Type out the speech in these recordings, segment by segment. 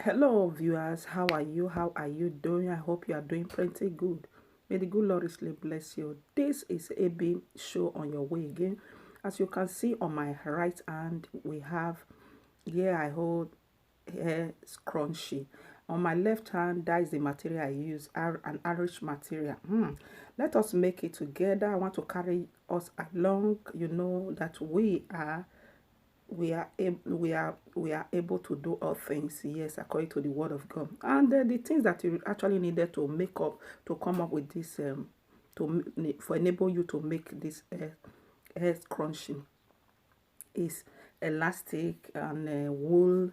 Hello viewers, how are you? How are you doing? I hope you are doing pretty good. May the good Lord richly bless you. This is AB show on your way again. As you can see on my right hand, we have here I hold hair scrunchie. On my left hand, that is the material I use, an Irish material. Let us make it together. I want to carry us along. You know that we are able to do all things, yes, according to the word of God. And the things that you actually needed to make up to come up with this for enable you to make this hair scrunchie is elastic and wool,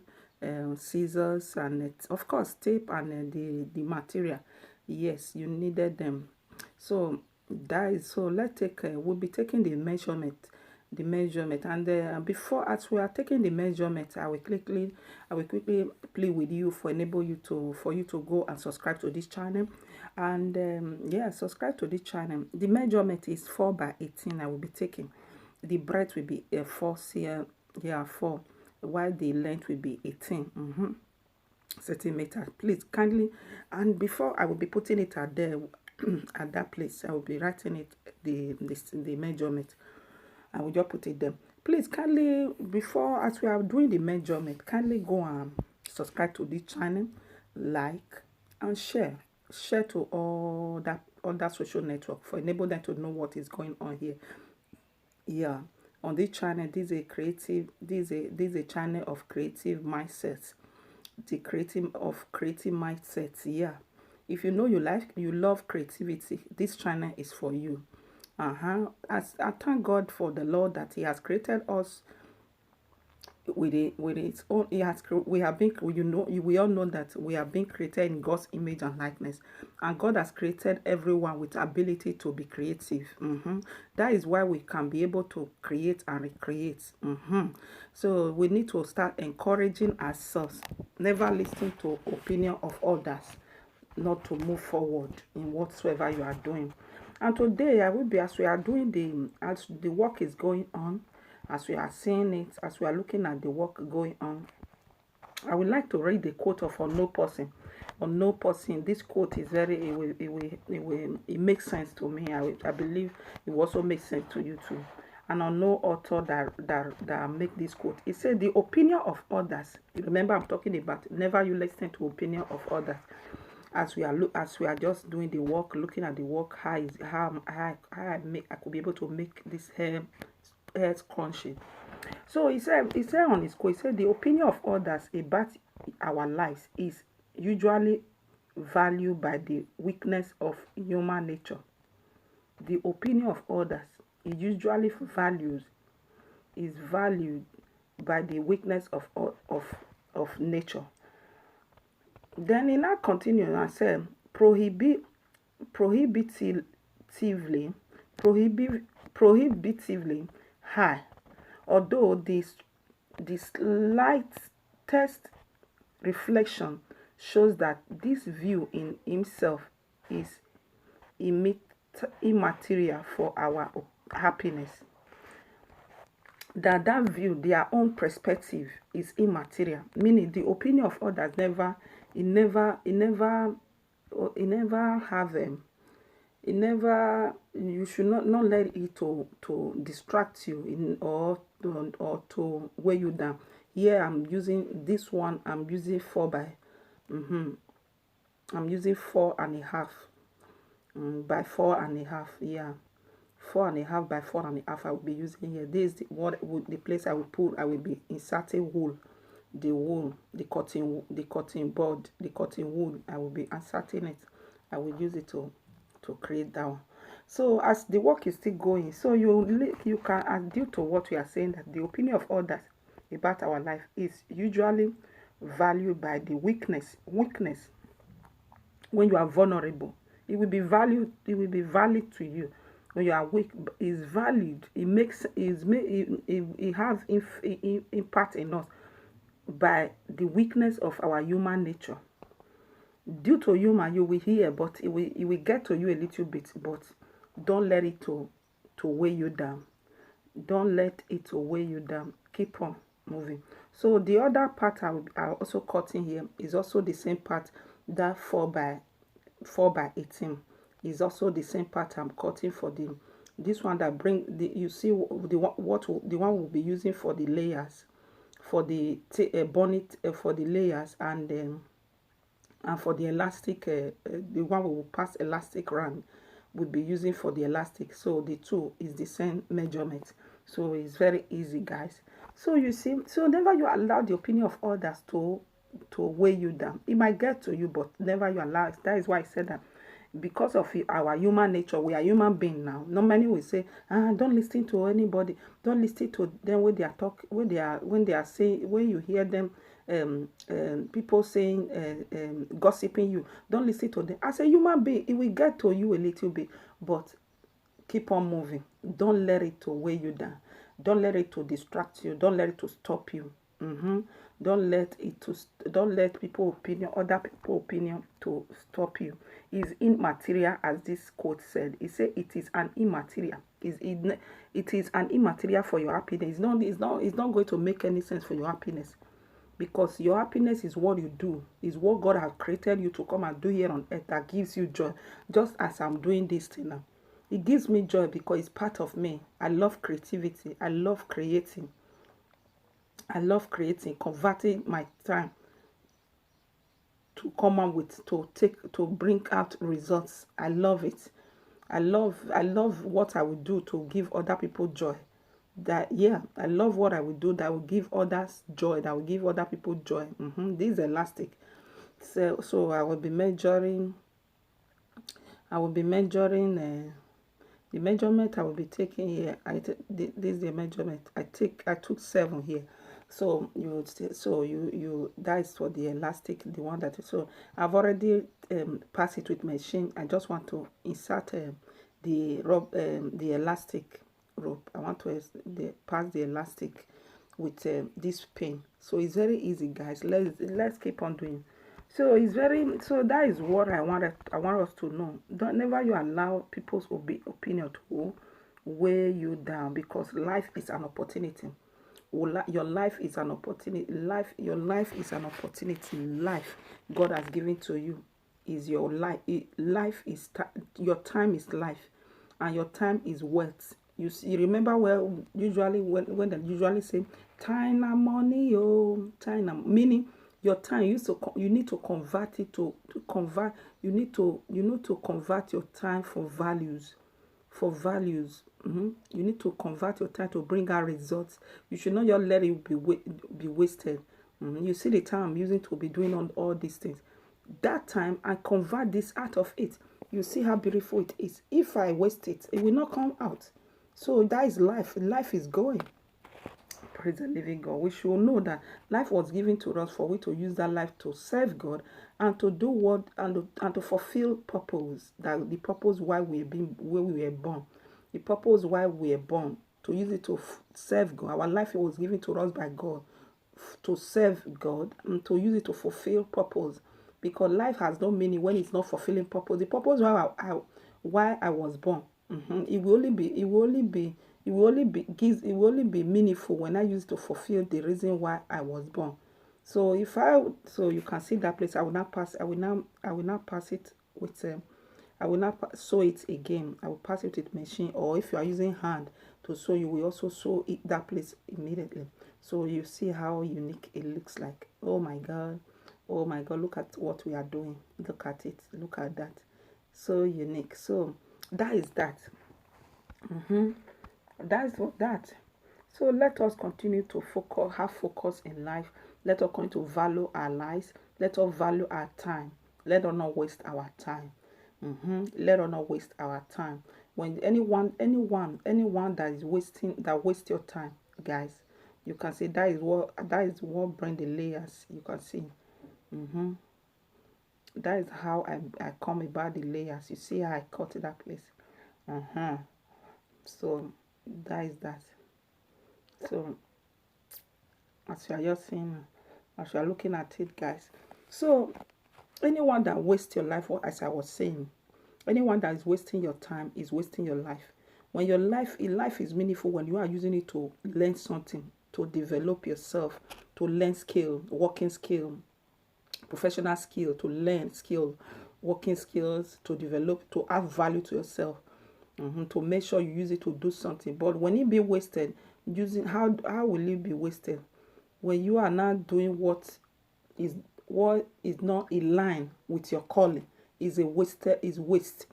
scissors, and of course tape, and the material. Yes, you needed them. So that is, so let's take we'll be taking the measurement, and before, as we are taking the measurement, I will quickly play with you for enable you to for you to go and subscribe to this channel. And yeah, subscribe to this channel. The measurement is 4 by 18. I will be taking the breadth will be 4 cm, yeah, 4, while the length will be 18 centimeters. Please kindly, and before I will be putting it at there at that place, I will be writing it the measurement. I will just put it there. Please kindly, before, as we are doing the measurement, kindly go and subscribe to this channel, like and share to all that social network for enable them to know what is going on here. Yeah, on this channel, this is a channel of creative mindsets, the creative mindsets. Yeah, if you know you love creativity, this channel is for you. As I thank God for the Lord that He has created us with its own. We have been, we all know that we have been created in God's image and likeness, and God has created everyone with ability to be creative. That is why we can be able to create and recreate. So we need to start encouraging ourselves, never listen to opinion of others, not to move forward in whatsoever you are doing. And today I will be, as we are doing as the work is going on, as we are seeing it, as we are looking at the work going on, I would like to read the quote of On No Person. On No Person, this quote is very, it makes sense to me. I believe it will also make sense to you too. And on no author that make this quote. It said, the opinion of others. Remember, I'm talking about never you listen to opinion of others. As we are just doing the work, looking at the work, how I could be able to make this hair scrunchie. So he said on his quote, he said, the opinion of others about our lives is usually valued by the weakness of human nature. The opinion of others is usually valued by the weakness of nature. Then he now continued and said, prohibitively, prohibitively high, although the slightest reflection shows that this view in himself is immaterial for our happiness. That view, their own perspective, is immaterial, meaning the opinion of others you should not let it to distract you or to weigh you down. Here I'm using this one, I'm using 4 by I'm using 4.5 by 4.5. Yeah, 4.5 by 4.5 I will be using here. This is the place I will be inserting wool, the cotton board, the cotton wool. I will be inserting it. I will use it to create that one. So as the work is still going, so you can, due to what we are saying, that the opinion of others about our life is usually valued by the weakness. When you are vulnerable, it will be valued to you. When you are weak, is valued. It has impact in us by the weakness of our human nature. Due to human, you will hear, but it will get to you a little bit, but don't let it to weigh you down. Don't let it to weigh you down. Keep on moving. So the other part I also cutting here is also the same part, that 4 by 18 is also the same part I'm cutting for this one that bring the, you see the one we'll be using for the layers, for the bonnet, for the layers, and for the elastic, the one we will pass elastic round, we'll be using for the elastic. So the two is the same measurement, so it's very easy, guys. So you see, so never you allow the opinion of others to weigh you down. It might get to you, but never you allow it. That is why I said that, because of our human nature, we are human beings now. Not many will say, don't listen to anybody, don't listen to them when they are when they are saying, when you hear them, people saying, gossiping you, don't listen to them. As a human being, it will get to you a little bit, but keep on moving. Don't let it to weigh you down. Don't let it to distract you. Don't let it to stop you. Don't let people opinion, other people opinion to stop you. It's immaterial, as this quote said. It said it is an immaterial. It is an immaterial for your happiness. It's not going to make any sense for your happiness, because your happiness is what you do, is what God has created you to come and do here on earth, that gives you joy. Just as I'm doing this thing now, it gives me joy because it's part of me. I love creativity. I love creating. Converting my time to come on with, to bring out results. I love it. I love what I will do to give other people joy. I love what I will do that will give others joy, that will give other people joy. This is elastic. So I will be measuring. The measurement I will be taking here. This is the measurement I took 7 here. So that is for the elastic, the one that. So I've already passed it with machine. I just want to insert the elastic rope. I want to pass the elastic with this pin. So it's very easy, guys. Let's keep on doing. So that is what I want us to know. Don't never you allow people's opinion to weigh you down, because life is an opportunity. Your life is an opportunity. Your life is an opportunity. Life God has given to you is your life. Life is your time is life, and your time is wealth. You remember when they usually say time and money, meaning your time. You need to convert it to convert. You need to convert your time for values. You need to convert your time to bring out results. You should not just let it be wasted. You see the time I'm using to be doing all these things. That time I convert this out of it. You see how beautiful it is. If I waste it, it will not come out. So that is life. Life is going. Praise the living God. We should know that life was given to us for we to use that life to serve God and to do what and to fulfill purpose. That the purpose why we were born. The purpose why we were born, to use it to serve God. Our life was given to us by God to serve God and to use it to fulfill purpose. Because life has no meaning when it's not fulfilling purpose. The purpose why I was born. It will only be meaningful when I use it to fulfill the reason why I was born. So you can see that place. I will not pass it with I will not sew it again. I will pass it with machine, or if you are using hand to sew, you will also sew that place immediately. So you see how unique it looks like. Oh my God, look at what we are doing. Look at it. Look at that. So unique. So that is that. That's what that. So let us continue to have focus in life. Let us continue to value our lives. Let us value our time. Let us not waste our time. Let us not waste our time. When anyone that wastes your time, guys, you can see that is what bring the layers. You can see. That is how I come about the layers. You see how I cut that place. So that is that. So as you are just seeing, as you are looking at it, guys. So anyone that wastes your life, or as I was saying, anyone that is wasting your time is wasting your life. When your life is meaningful, when you are using it to learn something, to develop yourself, to learn skill, working skill, professional skill, to learn skill, working skills, to develop, to add value to yourself, to make sure you use it to do something. But when it be wasted, using how will it be wasted? When you are not doing what is not in line with your calling, is a wasted, is waste.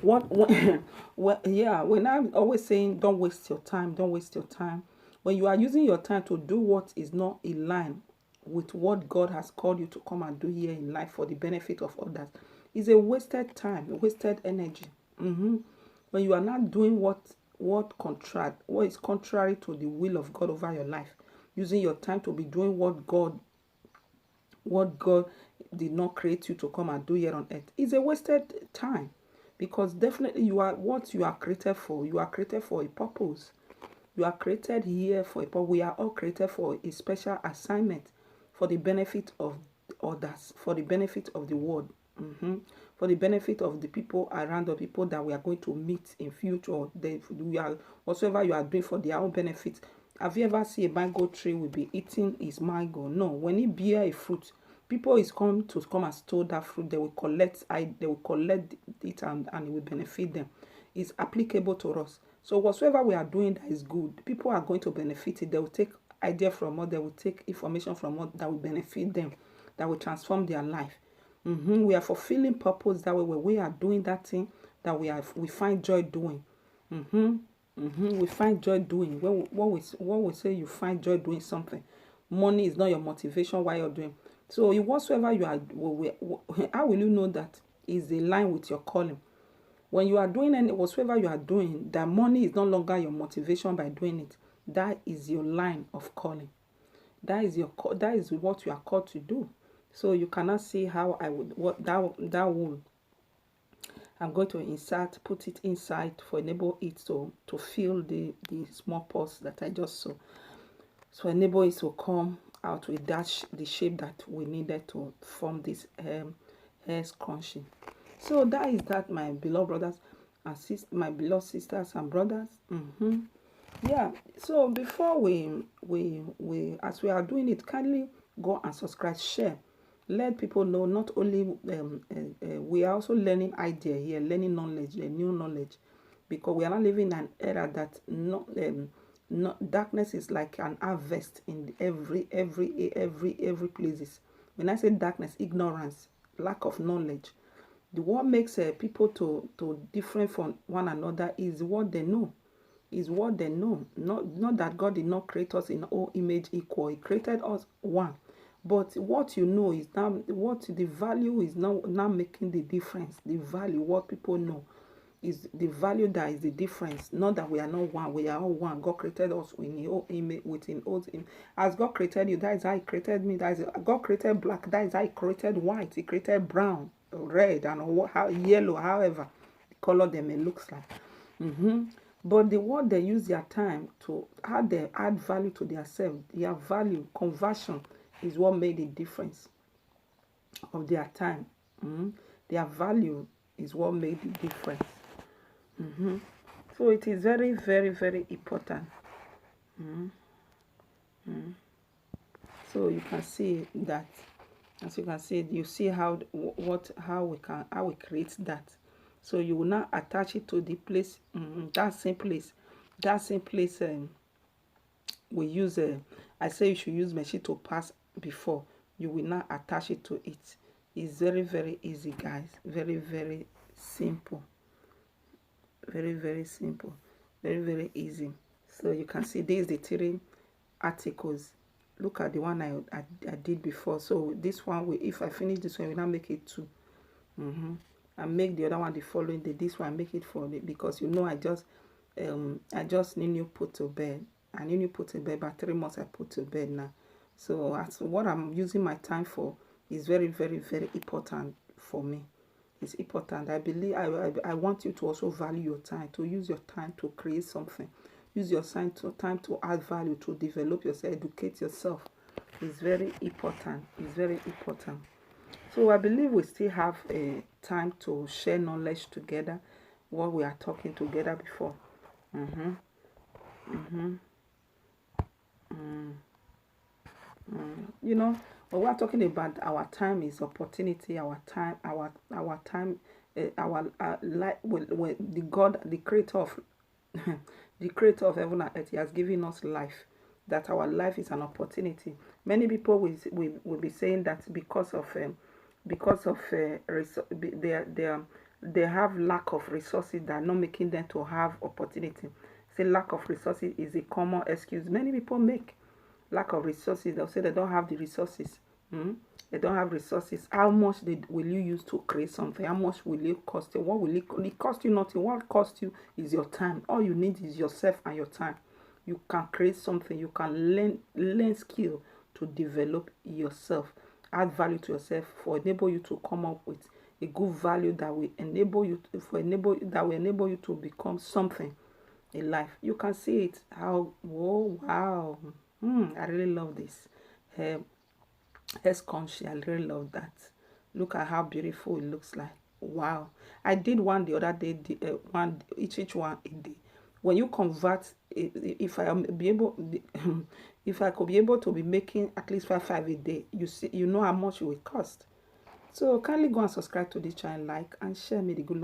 Well, yeah, when I'm always saying don't waste your time, don't waste your time. When you are using your time to do what is not in line with what God has called you to come and do here in life for the benefit of others, is a wasted time, a wasted energy. When you are not doing what is contrary to the will of God over your life, using your time to be doing what God did not create you to come and do here on earth, is a wasted time. Because definitely you are what you are created for. You are created for a purpose. You are created here for a purpose. We are all created for a special assignment, for the benefit of others, for the benefit of the world, for the benefit of the people around, the people that we are going to meet in future. We are whatsoever you are doing for their own benefit. Have you ever seen a mango tree will be eating its mango? No. When it bear a fruit, people is come and store that fruit. They will collect it and it will benefit them. It's applicable to us. So whatsoever we are doing that is good, people are going to benefit it. They will take idea from us. They will take information from us that will benefit them, that will transform their life. We are fulfilling purpose that way. When we are doing that thing that we find joy doing. We find joy doing. When we say you find joy doing something, money is not your motivation while you're doing. So whatsoever you are, how will you know that is in line with your calling? When you are doing whatsoever you are doing, that money is no longer your motivation by doing it. That is your line of calling. That is what you are called to do. So you cannot see how I would that wool. I'm going to put it inside for enable it to fill the small pores that I just saw. So enable it to come out with the shape that we needed to form this hair scrunchie. So that is that, my beloved brothers and my beloved sisters and brothers. Yeah. So before we as we are doing it, kindly go and subscribe, share, let people know. Not only we are also learning idea here, learning knowledge, new knowledge, because we are not living in an era that darkness is like an harvest in every places. When I say darkness, ignorance, lack of knowledge. What makes people to different from one another is what they know. Is what they know. Not that God did not create us in all image equal. He created us one. But what you know is now what the value is now making the difference. The value, what people know, is the value that is the difference. Not that we are not one. We are all one. God created us in His own image, within us. As God created you, that is how He created me. That is God created black. That is how He created white. He created brown, red, and yellow. However, the color they may look like. But what they use their time to, how they add value to themselves, their value, conversion, is what made the difference of their time. Their value is what made the difference. So it is very, very, very important. So you can see that, as you can see, you see how we create that. So you will now attach it to the place, that same place. We use I say you should use machine to pass before. You will now attach it to it. It's very, very easy, guys. Very, very simple. Very, very simple. Very, very easy. So you can see these the 3 articles. Look at the one I did before. So this one, if I finish this one, we now make it 2. And make the other one the following day. This one make it 4, because I just need you put to bed. I need you put to bed by 3 months. I put to bed now. So as what I'm using my time for is very, very, very important for me. It's important. I believe I want you to also value your time, to use your time to create something. Use your time to add value, to develop yourself, educate yourself. It's very important. It's very important. So I believe we still have a time to share knowledge together, what we are talking together before. You know, when we are talking about our time is opportunity, our time, our time, our life. When the God, the creator of the creator of heaven and earth, he has given us life. That our life is an opportunity. Many people will be saying that because of they have lack of resources that are not making them to have opportunity. Say lack of resources is a common excuse many people make. Lack of resources, they'll say they don't have the resources. They don't have resources. How much will you use to create something? How much will it cost you? What will it cost you? Nothing. What cost you is your time. All you need is yourself and your time. You can create something. You can learn skill to develop yourself, add value to yourself, for enable you to come up with a good value that will enable you to become something in life. You can see it. How, whoa, wow. I really love this. Scrunchie, I really love that. Look at how beautiful it looks like. Wow. I did one the other day, one each one a day. When you convert, if I am be able, if I could be able to be making at least five a day, you see, you know how much it will cost. So kindly go and subscribe to this channel, like and share me the good luck.